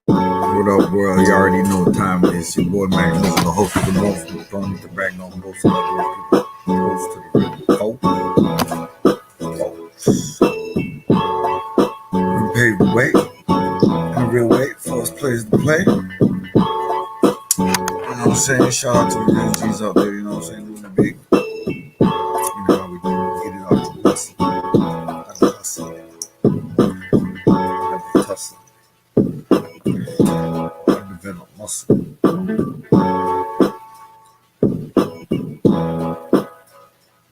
What up, world? You already know what time it is. Your boy Max is the host of the most, from the throne with the back on most of the host to the rhythm. Folks. We paved the way, in a real way, for us players to play. You know what I'm saying? Shout out to the real G's out there, you know what I'm saying? Doing the big. You know how we do. Get it off the hustle. Have the hustle. Have the tussle. Have the venom muscle.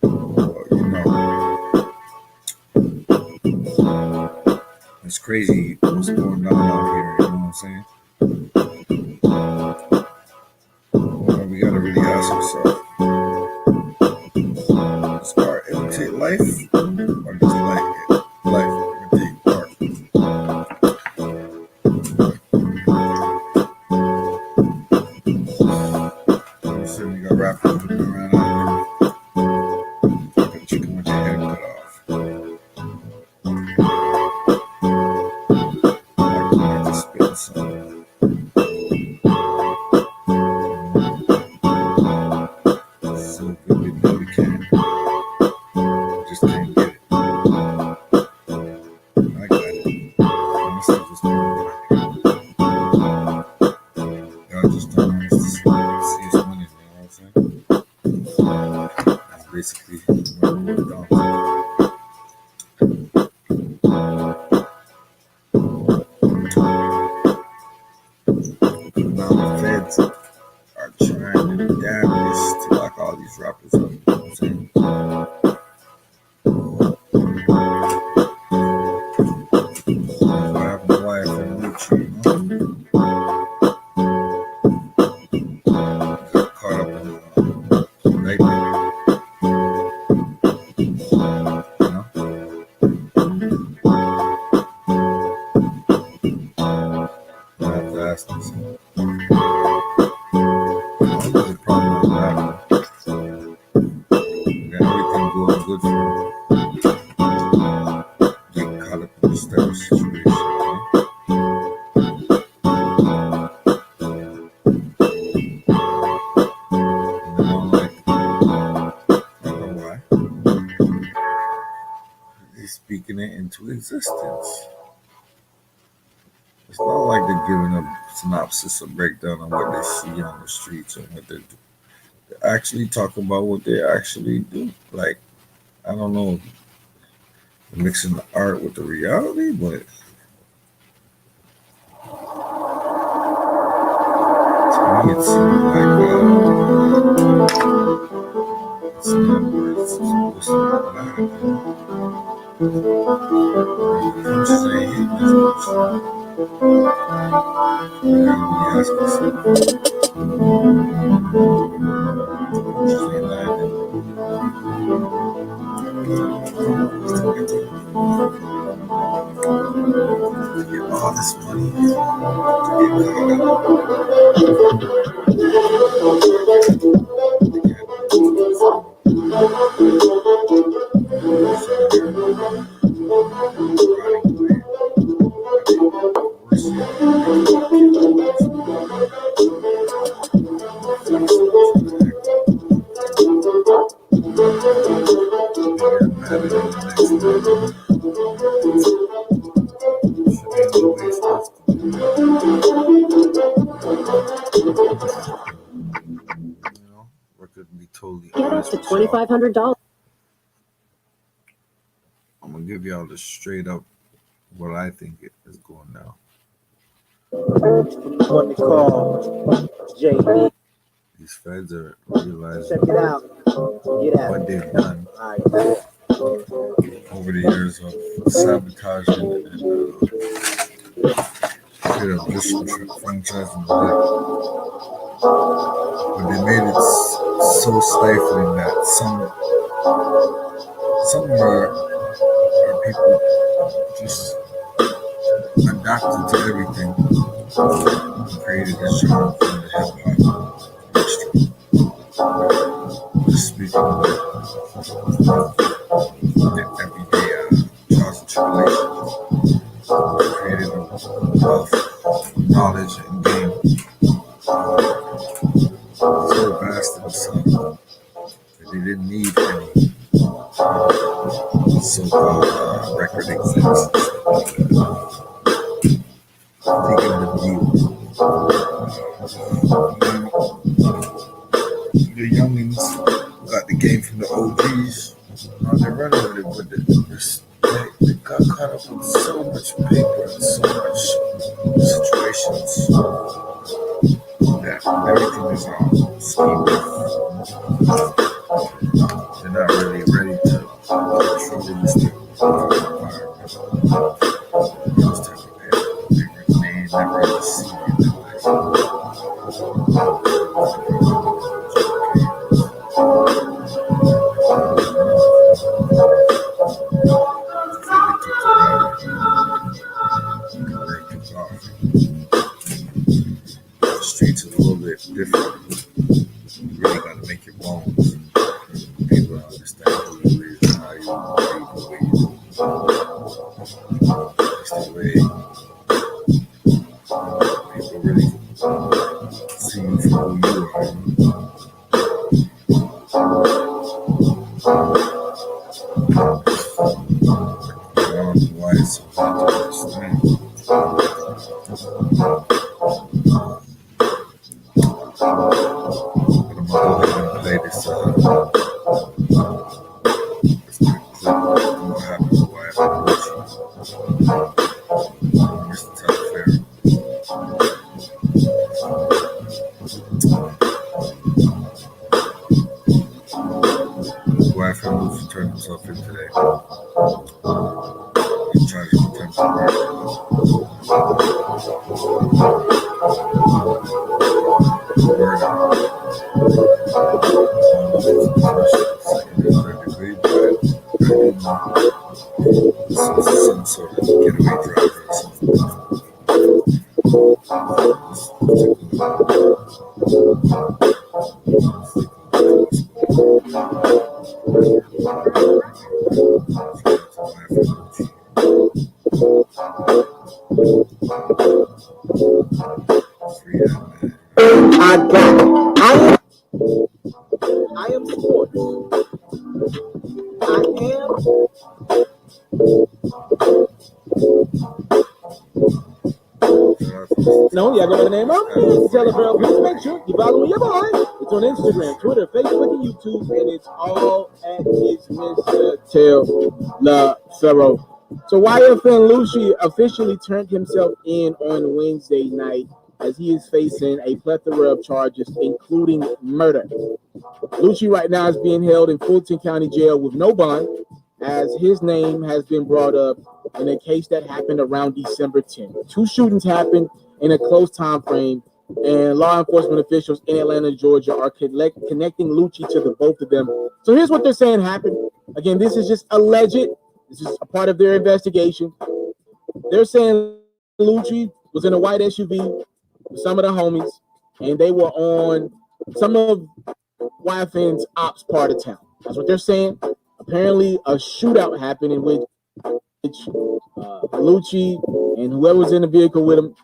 You know, it's crazy what's going on out here, you know what I'm saying? We gotta really ask ourselves, does art imitate life, or does life imitate art? I'm saying you got rappers running around out there, like a chicken with their head cut off. Like just spitting something. So good we know we can. Just can't get it. I got it. I'm still just y'all just don't want us to see us winning, you know what I'm saying? That's basically what it boils down to. Now the feds are trying to do damage to lock all these rappers up, you know what I'm saying? What happened to Wyatt from Lucci, you know? Got caught up in lightning, you know? I have to ask myself, what is the problem with rapping? We got everything going good for them. Getting caught up in this type of situation, you know? And I don't like it. I don't know why. They're speaking it into existence. It's not like they're giving a synopsis or breakdown of what they see on the streets or what they do. They're actually talking about what they actually do. Like, I don't know, mixing the art with the reality, but to me it seems like it's not what it's supposed to be like. The punches ain't hitting as much. You gotta really ask yourself. The punches ain't landing. To get all this money, to get caught We're gonna be totally honest with y'all. $2,500. I'm gonna give y'all the straight up what I think is going down. What they call JD. These feds are realizing Check it out. Get out. what they've done All right. over the years of sabotaging and disenfranchising the black. But they made it so stifling that some are people just adapted to everything and created a genre for the hip hop industry. Just speaking of the everyday trials and tribulations, created a wealth record execs. Taking the view. The youngins got the game from the OGs. They're running with it, but they got caught up with so much paper and so much situations that everything is on speed. They're not really ready to truly realistic environment. Those type of paper. They never really see it that way. The streets is a little bit different. You really got to make your bones. People understand who you is and how you behave the way you do. It's the way people really see you for who you are. I don't know why it's so hard to understand. But I'm gonna go ahead and play this clip. What happened to why I Lucci. Mr. Telefair. Wife and Lucci turned himself in today. He tried to pretend to murder. Some sort of getaway driver or something. I am sports. I am no, yeah, go by the name of Mr. Telegram. Please make sure you follow your boy. It's on Instagram, Twitter, Facebook, and YouTube, and it's all at It's Mr. Telepharo. So YFN Lucci officially turned himself in on Wednesday night as he is facing a plethora of charges, including murder. Lucci right now is being held in Fulton County Jail with no bond, as his name has been brought up in a case that happened around December 10th. Two shootings happened in a close time frame, and law enforcement officials in Atlanta, Georgia are connecting Lucci to the both of them. So here's what they're saying happened. Again, this is just alleged. This is a part of their investigation. They're saying Lucci was in a white SUV with some of the homies, and they were on some of YFN's ops part of town. That's what they're saying. Apparently, a shootout happened in which Lucci and whoever was in the vehicle with him,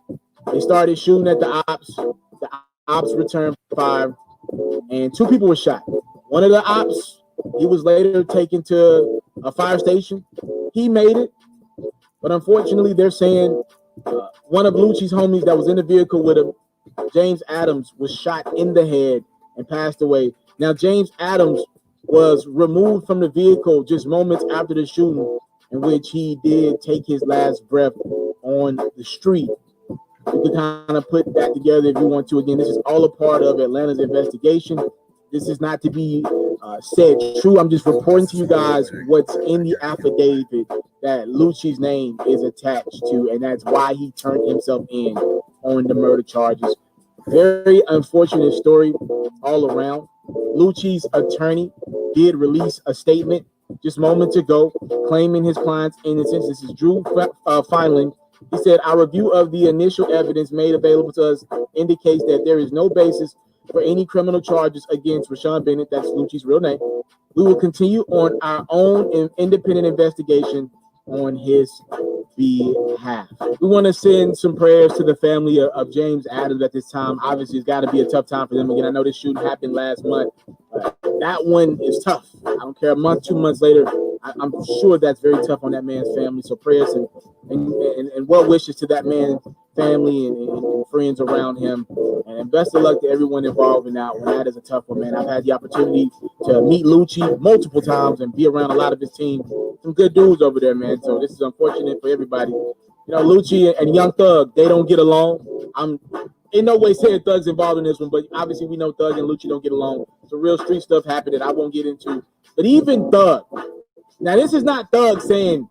they started shooting at the ops. The ops returned fire, and two people were shot. One of the ops, he was later taken to a fire station. He made it, but unfortunately, they're saying one of Lucci's homies that was in the vehicle with him, James Adams, was shot in the head and passed away. Now, James Adams was removed from the vehicle just moments after the shooting, in which he did take his last breath on the street. You can kind of put that together if you want to. Again, this is all a part of Atlanta's investigation. This is not to be said true. I'm just reporting to you guys what's in the affidavit that Lucci's name is attached to, and that's why he turned himself in on the murder charges. Very unfortunate story all around. Lucci's attorney did release a statement just moments ago claiming his client's innocence. This is Drew Feinland. He said, our review of the initial evidence made available to us indicates that there is no basis for any criminal charges against Rashawn Bennett. That's Lucci's real name. We will continue on our own independent investigation on his behalf. We want to send some prayers to the family of James Adams at this time. Obviously, it's got to be a tough time for them. Again, I know this shooting happened last month. That one is tough. I don't care, a month, 2 months later, I'm sure that's very tough on that man's family. So prayers and well wishes to that man's family and friends around him. And best of luck to everyone involved in that one. That is a tough one, man. I've had the opportunity to meet Lucci multiple times and be around a lot of his team. Some good dudes over there, man. So this is unfortunate for everybody. You know, Lucci and Young Thug, they don't get along. I'm in no way saying Thug's involved in this one, but obviously we know Thug and Lucci don't get along. So real street stuff happened that I won't get into. But even Thug, now this is not Thug saying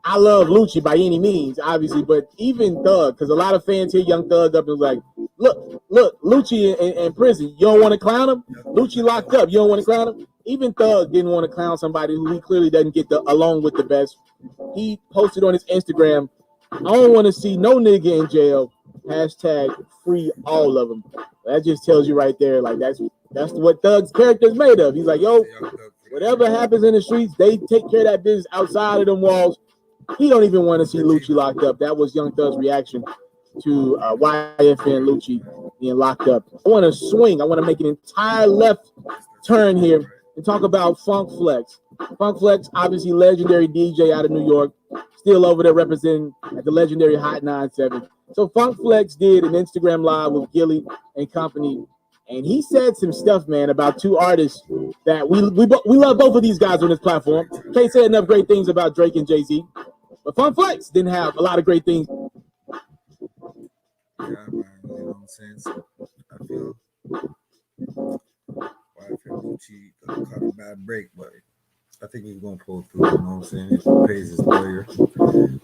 I love Lucci by any means, obviously, but even Thug, because a lot of fans hear Young Thug up and was like, look, Lucci in prison. You don't want to clown him? Lucci locked up. You don't want to clown him? Even Thug didn't want to clown somebody who he clearly doesn't get along with the best. He posted on his Instagram, I don't want to see no nigga in jail. Hashtag free all of them. That just tells you right there, like that's what Thug's character is made of. He's like, yo, whatever happens in the streets, they take care of that business outside of them walls. He don't even want to see Lucci locked up. That was Young Thug's reaction to YFN Lucci being locked up. I want to swing. I want to make an entire left turn here and talk about Funk Flex. Funk Flex, obviously legendary DJ out of New York, still over there representing at the legendary Hot 97. So Funk Flex did an Instagram live with Gilly and company, and he said some stuff, man, about two artists that we love both of these guys on this platform. Can't say enough great things about Drake and Jay-Z, but Funk Flex didn't have a lot of great things. Yeah, man, you know what I'm saying? So I feel Lucci caught a bad break, but I think he's gonna pull through, you know what I'm saying? If he pays his lawyer,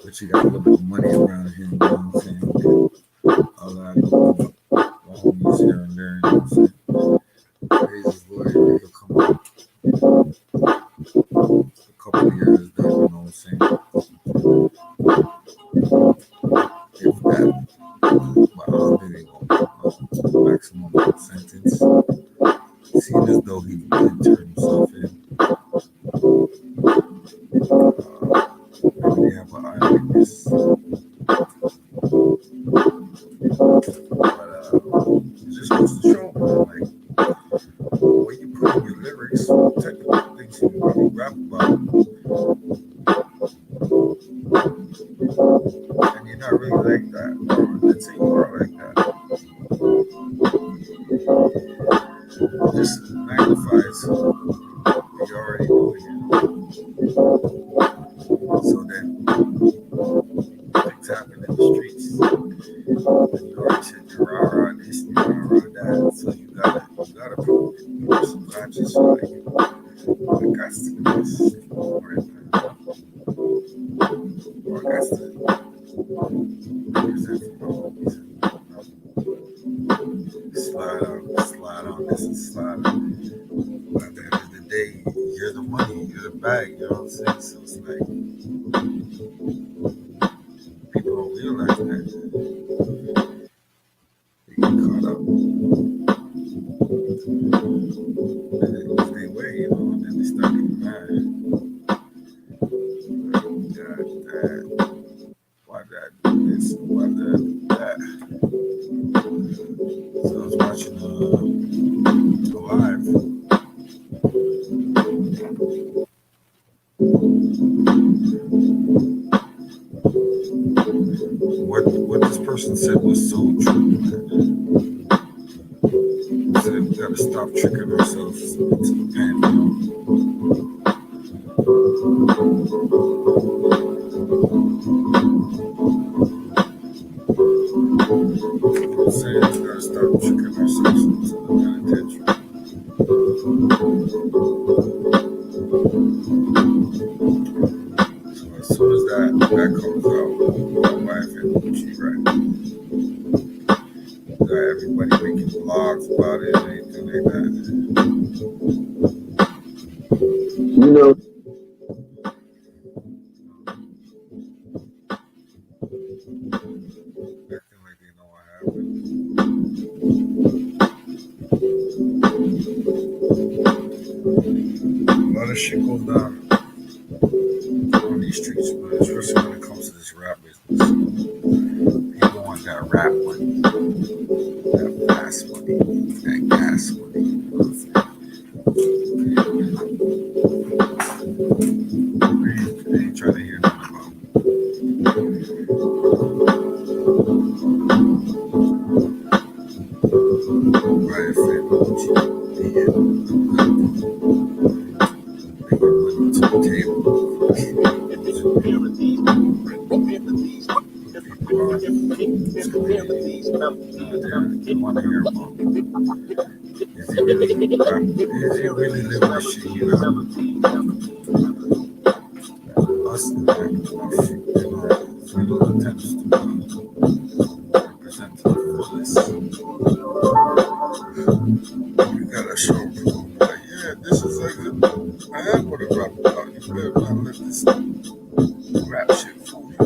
but you got a little bit of money around him, you know what I'm saying? All that homies here and there, you know what I'm saying? Pays his lawyer, he'll come up a couple of years then, you know what I'm saying? If that, but I don't think they go maximum sentence. Seeing as though he did turn himself in. Maybe they have an eyewitness. But it just goes to show, man, like, when you put in your lyrics, technical things you really rap about, and you're not really like that, or let's say you are like that, it just magnifies what you're already doing. So then, things happen in the streets, and you already said you're rah-rah this, you're rah-rah that, so you gotta prove it. You're subconscious, so like, I got to do this, or I got to represent for my homies, slide on this and slide on. But at the end of the day, you're the money, you're the bag, you know what I'm saying? So it's like, people don't realize that. They get caught up. And they lose their way, you know, and then they start getting mad. Like, God, that, why did I do this? Why did I do that? So I was watching a live. What this person said was so true. He said we gotta stop tricking ourselves into the pantheon. I'm saying we gotta stop tricking ourselves into the penitentiary. So as soon as that comes out, my wife and Lucci, right? Got everybody making vlogs about it and anything like that. You know. Acting like they know what happened. A lot of shit goes down on these streets, but especially when it comes to this rap business. People want that rap money, that fast money, that gas money. You know what I'm saying? want to hear more. Is he really living this shit, you know? Us, little attempts to represent to the fullest. You gotta show people, like, yeah, this is like, I am what a rap about. You better not let this rap shit fool you.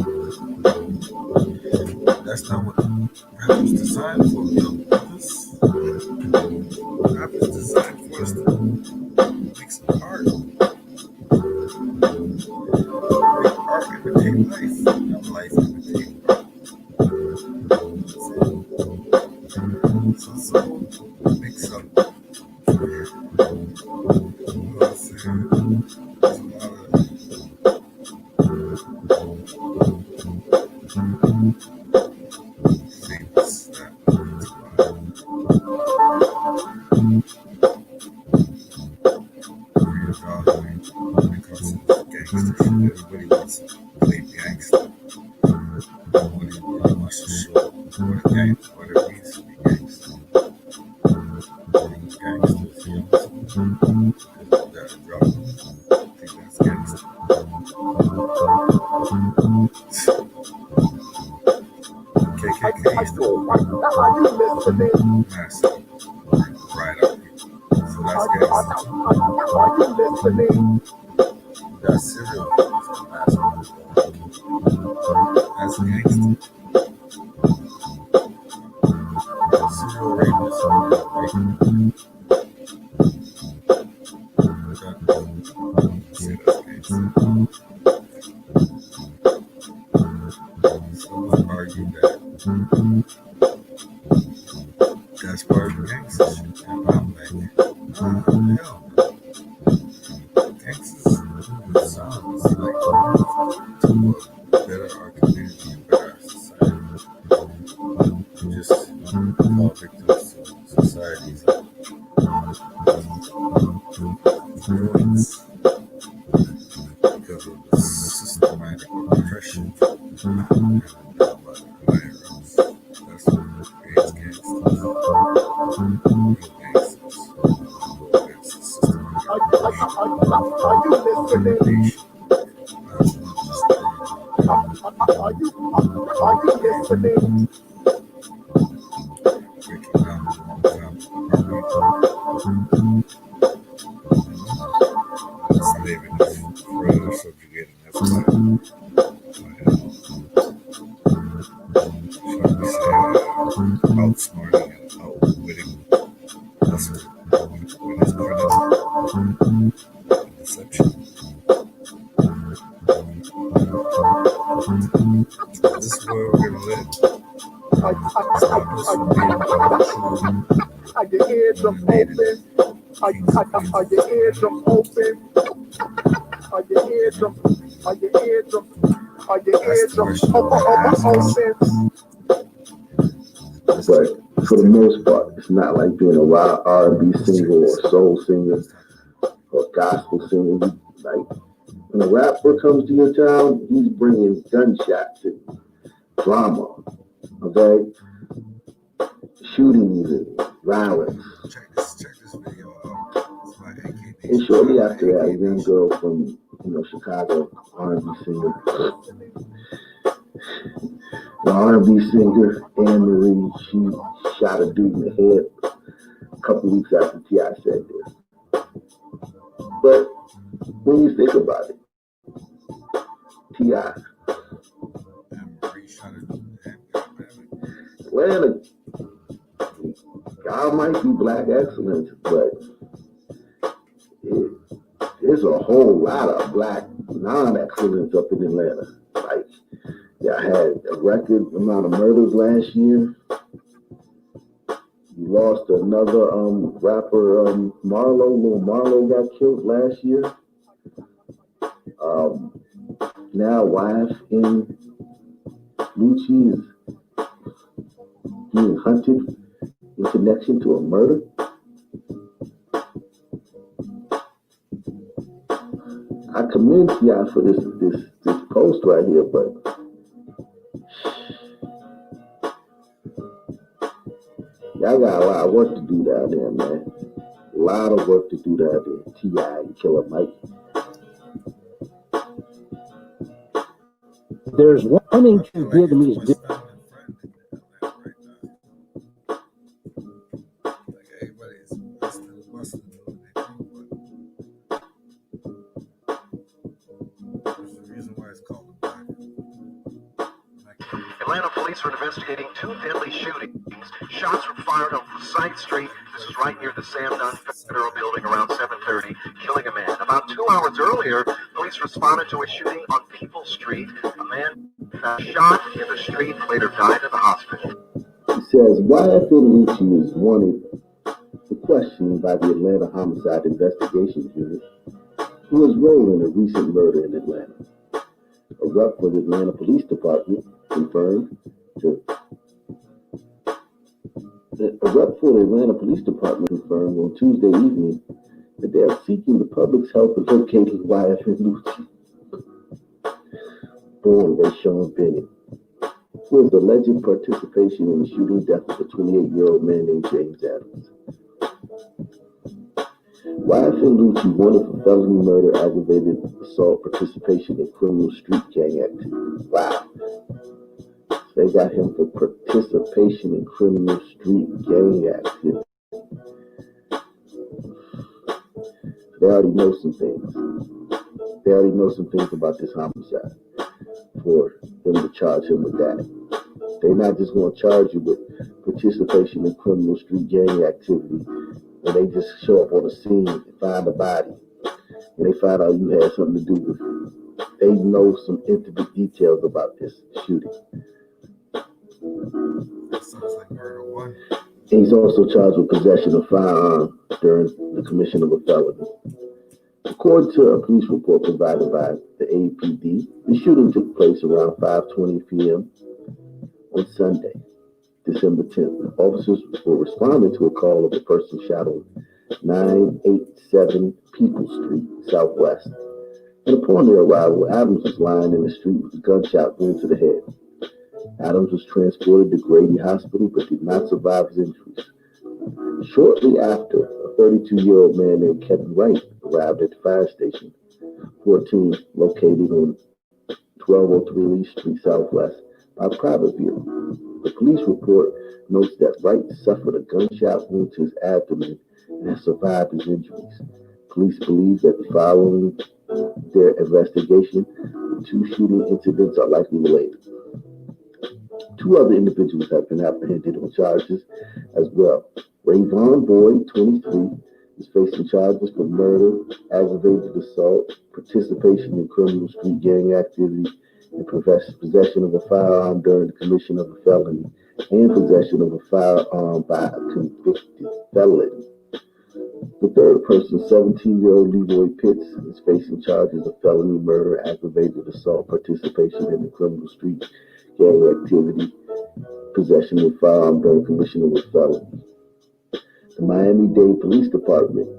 That's not what rap was designed for, young brothers. Rap is designed for us to make some art. Make art imitate life, not life imitate art. So mix up. You know what I'm saying? There's a lot of things that reevaluate when it comes to gangster shit. Everybody wants to play gangster. Nobody really wants to show what it means to be gangster. Being gangsters, you know, because that drug, I think that's gangster. KKK is the massive right up here. So that's gangster. That serial killer is the massive. That's gangster. Serial rapists are raping. Say that's gangster. Someone argued that that's part of the gangster shit. And I'm like, hell no. Gangsters sounds like to better our community and better our society. We just fall victims to society's ruins because of the systematic oppression and that's what creates gangsters. Real gangsters. Against the systematic oppression. Breaking down the wrong family. Enslaving us, further subjugating us by outsmarting and outwitting us with his cunning and deception. This is where we're gonna live. Stop us from being true. Are your eardrums open? Are your eardrums open? Are your eardrums? Are your eardrums? Are your eardrums open? But for the most part, it's not like being a wild R&B singer or soul singer or gospel singer. Like when a rapper comes to your town, he's bringing gunshots and drama, okay, shootings and violence. Check this video out. It's my AKD. And shortly after that, a young girl from Chicago, R&B singer. The R&B singer, Anne Marie, she shot a dude in the head a couple weeks after T.I. said this. But when you think about it, T.I. Anne Marie shot a dude in the head. Atlanta, God might be black excellence, but there's a whole lot of black non-excellence up in Atlanta. Like, I had a record amount of murders last year. You lost another rapper, Marlo. Lil Marlo got killed last year. Now wife in Lucci is being hunted in connection to a murder. I commend T.I. for this coast right here, but y'all got a lot of work to do down there, man. A lot of work to do down there. T.I. and Killer Mike. There's one thing that's good to me is this. Atlanta police are investigating two deadly shootings. Shots were fired on Forsyth Street. This is right near the Sam Dunn Federal Building around 7:30, killing a man. About 2 hours earlier, police responded to a shooting on Peoples Street. A man found shot in the street, later died in the hospital. It says, YFN Lucci is wanted for questioning by the Atlanta Homicide Investigations Unit, who is role in a recent murder in Atlanta. A rep for the Atlanta Police Department confirmed on Tuesday evening that they are seeking the public's help in locating YFN Lucci, born Rayshawn Bennett, who has alleged participation in the shooting death of a 28-year-old man named James Adams. YFN Lucci wanted for felony murder, aggravated assault, participation in criminal street gang activity. Wow. They got him for participation in criminal street gang activity. They already know some things. They already know some things about this homicide for them to charge him with that. They're not just going to charge you with participation in criminal street gang activity when they just show up on the scene and find a body and they find out you had something to do with it. They know some intimate details about this shooting. That sounds like murder one. He's also charged with possession of firearm during the commission of a felony. According to a police report provided by the APD, the shooting took place around 5:20 p.m. on Sunday, December 10th. Officers were responding to a call of a person shot on 987 Peoples Street, Southwest. And upon their arrival, Adams was lying in the street with a gunshot wound to the head. Adams was transported to Grady Hospital but did not survive his injuries. Shortly after, a 32-year-old man named Kevin Wright arrived at the fire station 14 located on 1203 Lee Street Southwest by private vehicle. The police report notes that Wright suffered a gunshot wound to his abdomen and has survived his injuries. Police believe that following their investigation, the two shooting incidents are likely related. Two other individuals have been apprehended on charges as well. Rayvon Boyd, 23, is facing charges for murder, aggravated assault, participation in criminal street gang activity, and possession of a firearm during the commission of a felony, and possession of a firearm by a convicted felon. The third person, 17-year-old Leroy Pitts, is facing charges of felony murder, aggravated assault, participation in the criminal street gang activity, possession of a firearm during commission of a felony. The Miami-Dade Police Department,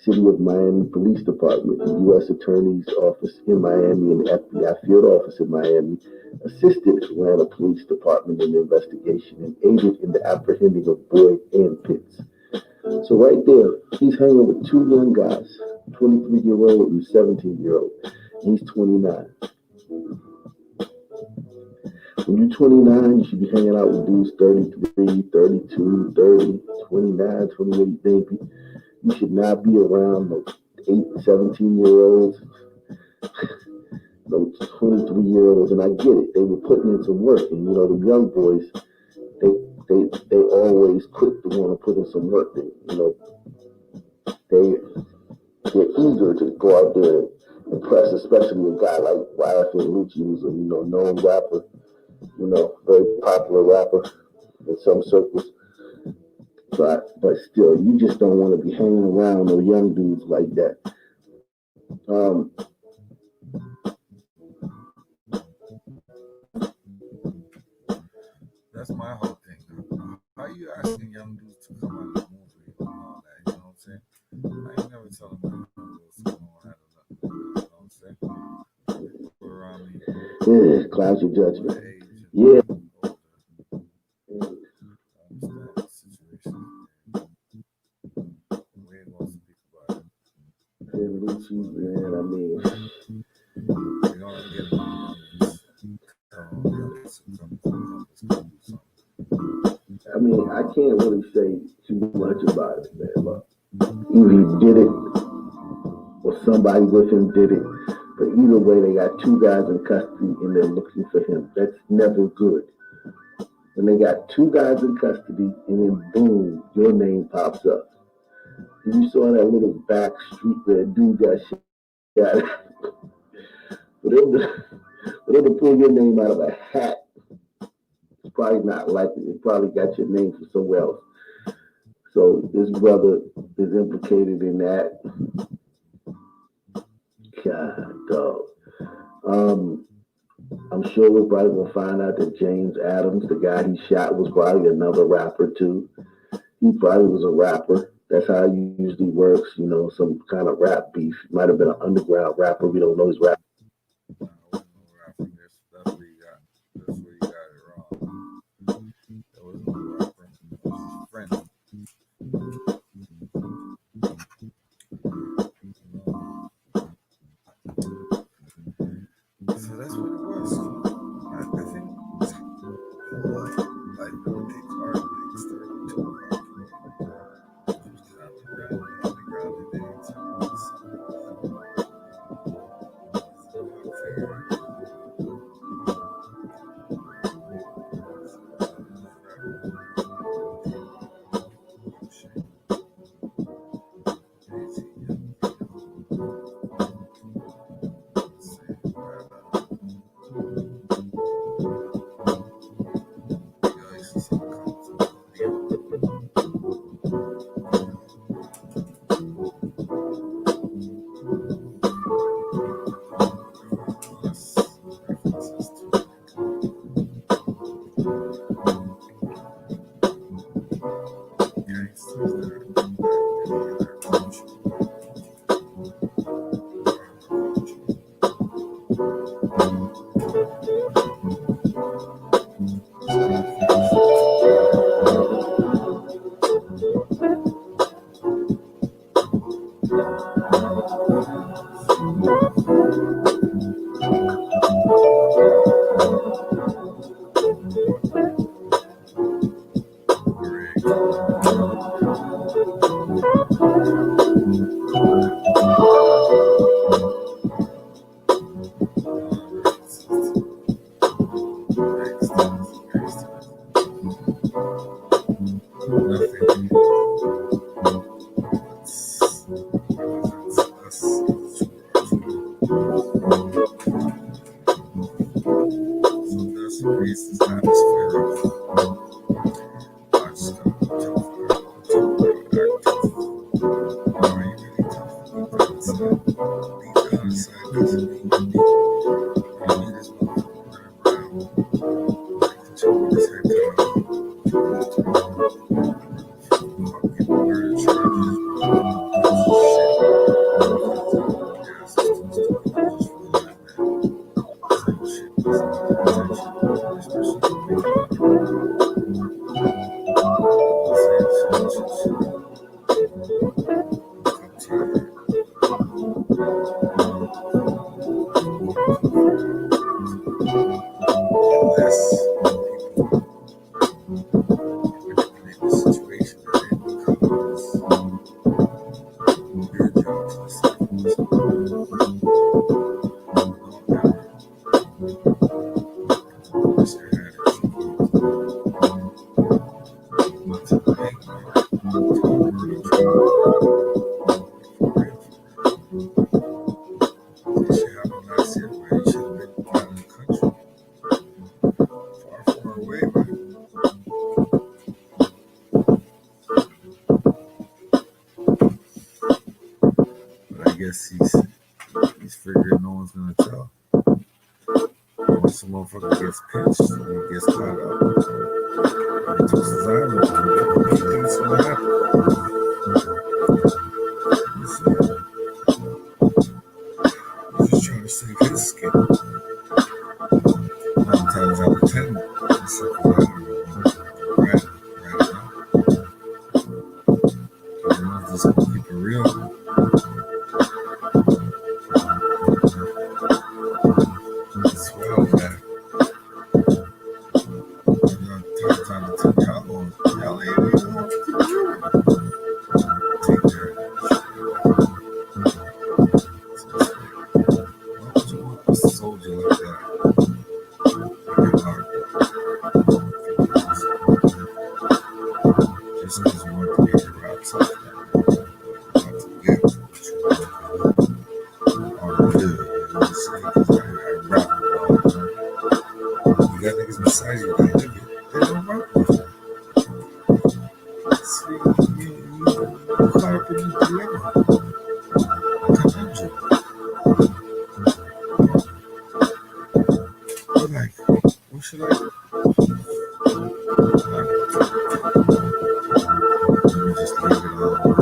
City of Miami Police Department, the U.S. Attorney's Office in Miami, and the FBI Field Office in Miami assisted Atlanta Police Department in the investigation and aided in the apprehending of Boyd and Pitts. So right there, he's hanging with two young guys, 23-year-old and 17-year-old. He's 29. When you're 29, you should be hanging out with dudes 33, 32, 30, 29, 28, baby. You should not be around those 17-year-olds, those 23-year-olds, and I get it. They were putting in some work, and the young boys, they always quick to want to put in some work. They're eager to go out there and impress, especially a guy like YFN Lucci, who's a known rapper, very popular rapper in some circles. But still, you just don't want to be hanging around no young dudes like that. That's my whole thing. How are you asking young dudes to come out of the movie and all that? You know what I'm saying? I ain't never tell them young dudes to come on out of that. You know what I'm saying? We're around Yeah, clouds your judgment. Yeah. Lucci, man, I mean, I can't really say too much about it, man. But either he did it or somebody with him did it. But either way, they got two guys in custody and they're looking for him. That's never good. When they got two guys in custody and then boom, your name pops up. And you saw that little back street where a dude got shot. For them to pull your name out of a hat, it's probably not likely. It probably got your name from somewhere else. So this brother is implicated in that. God, dog. I'm sure we're probably gonna find out that James Adams, the guy he shot, was probably another rapper too. He probably was a rapper. That's how it usually works, you know, some kind of rap beef. Might have been an underground rapper. We don't know his rap. That's where you got it wrong. That was no rapper. That was his friend. So that's what it was. I think like the big car thing started to rock. He's figuring no one's gonna tell. Once a motherfucker gets pinched, he gets caught up. He twists his arm open. He thinks it's gonna happen. He's just trying to save his skin. times out of 10, the suckers out here right, just keep it real. It's well, man. Times out of 10, y'all ain't even want to keep it real. Take care of why would you want a soldier like that? Just because you want to get your raps off that. Not to get what you want to do. Or do. You know what I'm saying? Because I rap with all. You got niggas beside you that nigga. They don't rap with you. See, you caught up in the dilemma. But like, what should I do? Just leave it alone.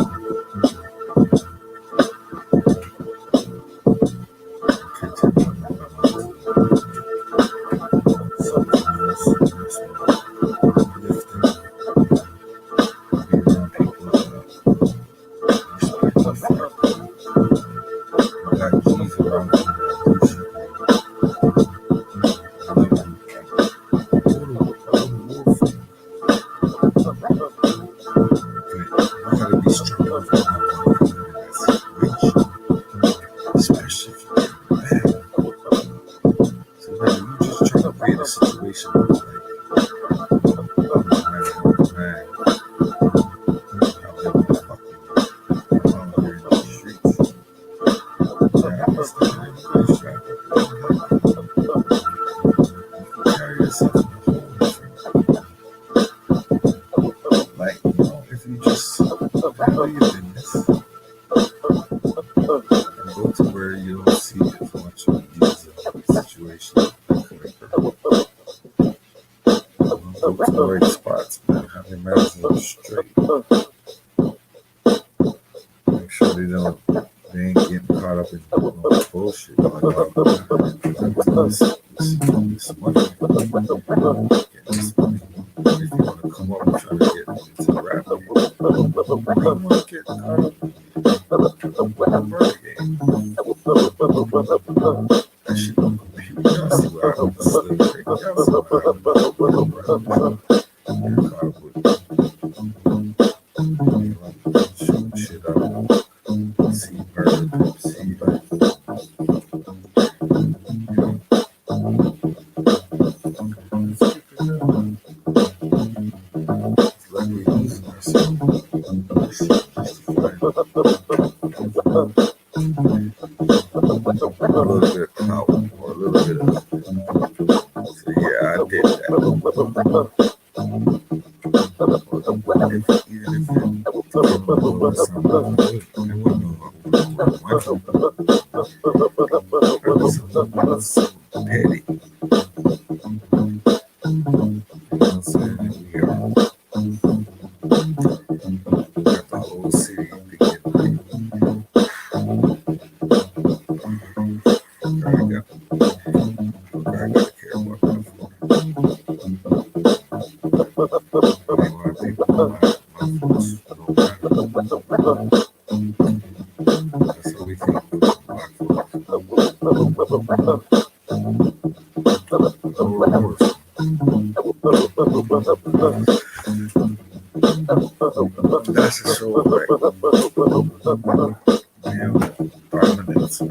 That's a show, right? Prominence.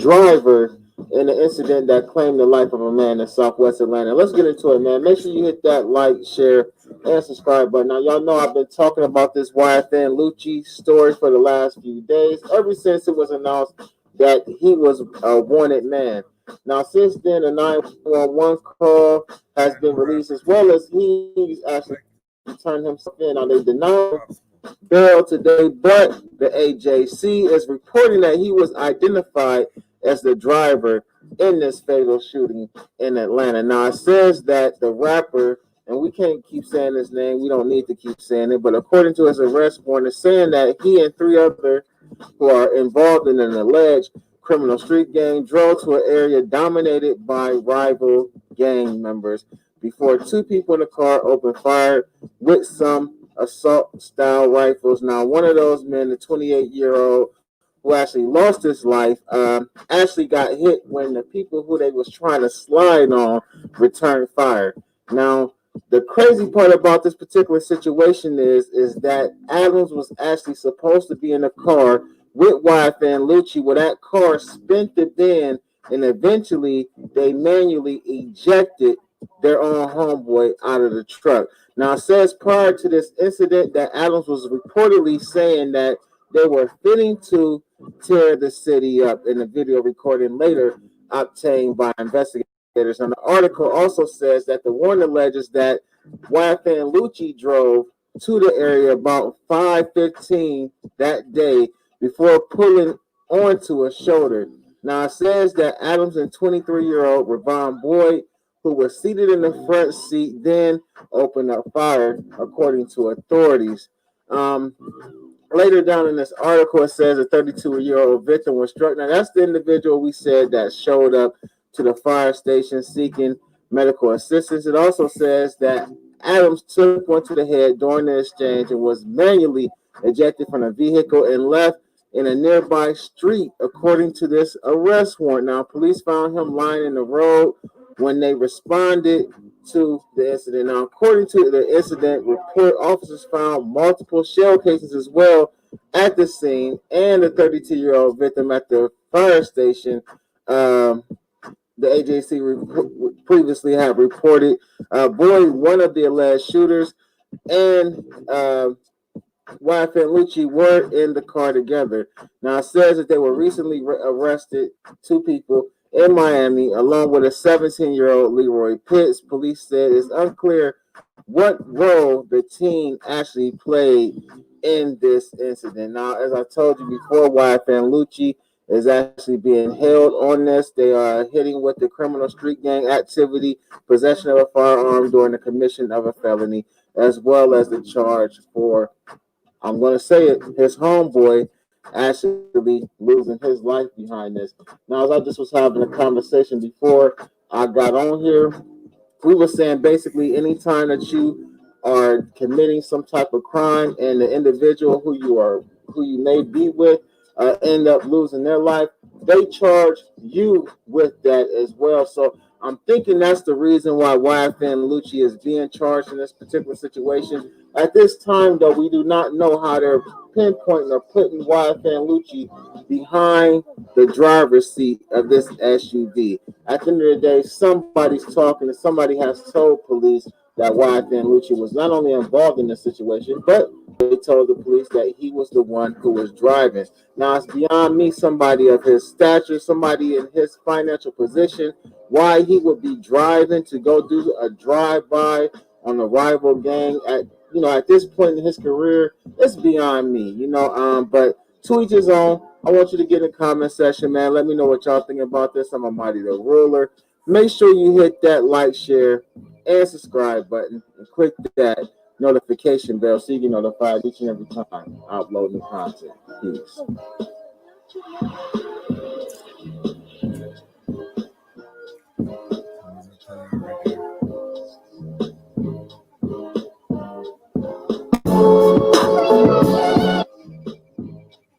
driver in the incident that claimed the life of a man in Southwest Atlanta. Let's get into it, man. Make sure you hit that like, share, and subscribe button. Now, y'all know I've been talking about this YFN Lucci story for the last few days, ever since it was announced that he was a wanted man. Now, since then, a 911 call has been released, as well as he's actually turned himself in. Now, they denied bail today, but the AJC is reporting that he was identified as the driver in this fatal shooting in Atlanta. Now, it says that the rapper, and we can't keep saying his name, we don't need to keep saying it, but according to his arrest warrant, it's saying that he and three other who are involved in an alleged criminal street gang drove to an area dominated by rival gang members before two people in the car opened fire with some assault-style rifles. Now, one of those men, the 28-year-old, who actually lost his life, actually got hit when the people who they was trying to slide on returned fire. Now, the crazy part about this particular situation is that Adams was actually supposed to be in a car with YFN Lucci, where that car spent the bin, and eventually they manually ejected their own homeboy out of the truck. Now, it says prior to this incident that Adams was reportedly saying that they were fitting to tear the city up in a video recording later obtained by investigators. And the article also says that the warrant alleges that YFN Lucci drove to the area about 5:15 that day before pulling onto a shoulder. Now, it says that Adams and 23-year-old Ravon Boyd, who was seated in the front seat, then opened up fire, according to authorities. Later down in this article, it says a 32-year-old victim was struck. Now, that's the individual we said that showed up to the fire station seeking medical assistance. It also says that Adams took one to the head during the exchange and was manually ejected from the vehicle and left in a nearby street, according to this arrest warrant. Now, police found him lying in the road when they responded to the incident. Now, according to the incident report, officers found multiple shell cases as well at the scene, and the 32-year-old victim at the fire station. The AJC previously had reported Boyd, one of the alleged shooters, and YFN Lucci were in the car together. Now, it says that they were recently arrested, two people in Miami, along with a 17-year-old Leroy Pitts. Police said it's unclear what role the teen actually played in this incident. Now, as I told you before, YFN Lucci is actually being held on this. They are hitting with the criminal street gang activity, possession of a firearm during the commission of a felony, as well as the charge for, I'm going to say it, his homeboy actually losing his life behind this. Now, as I just was having a conversation before I got on here, we were saying basically anytime that you are committing some type of crime and the individual who you may be with end up losing their life, they charge you with that as well. So I'm thinking that's the reason why YFN Lucci is being charged in this particular situation. At this time, though, we do not know how they're pinpointing or putting YFN Lucci behind the driver's seat of this SUV. At the end of the day, somebody's talking and somebody has told police that YFN Lucci was not only involved in this situation, but they told the police that he was the one who was driving. Now, it's beyond me, somebody of his stature, somebody in his financial position, why he would be driving to go do a drive-by on a rival gang at this point in his career. It's beyond me, but to each his own. I want you to get in the comment section, man. Let me know what y'all think about this. I'm Almighty the Ruler. Make sure you hit that like, share, and subscribe button, and click that notification bell so you get notified each and every time I upload new content. Peace.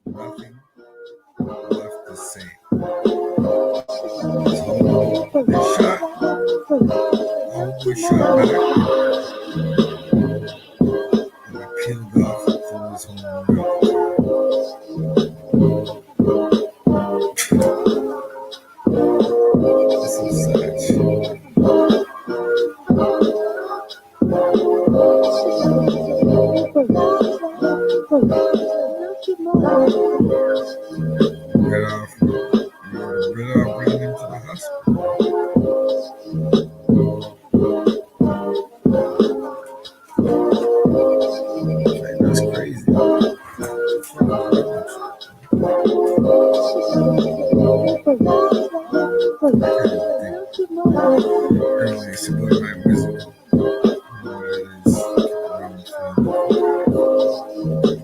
Nothing left to say. They shot. Homeboy shot back. And he peeled off from his home. Bringing him to the hospital. Like, that's crazy. Apparently,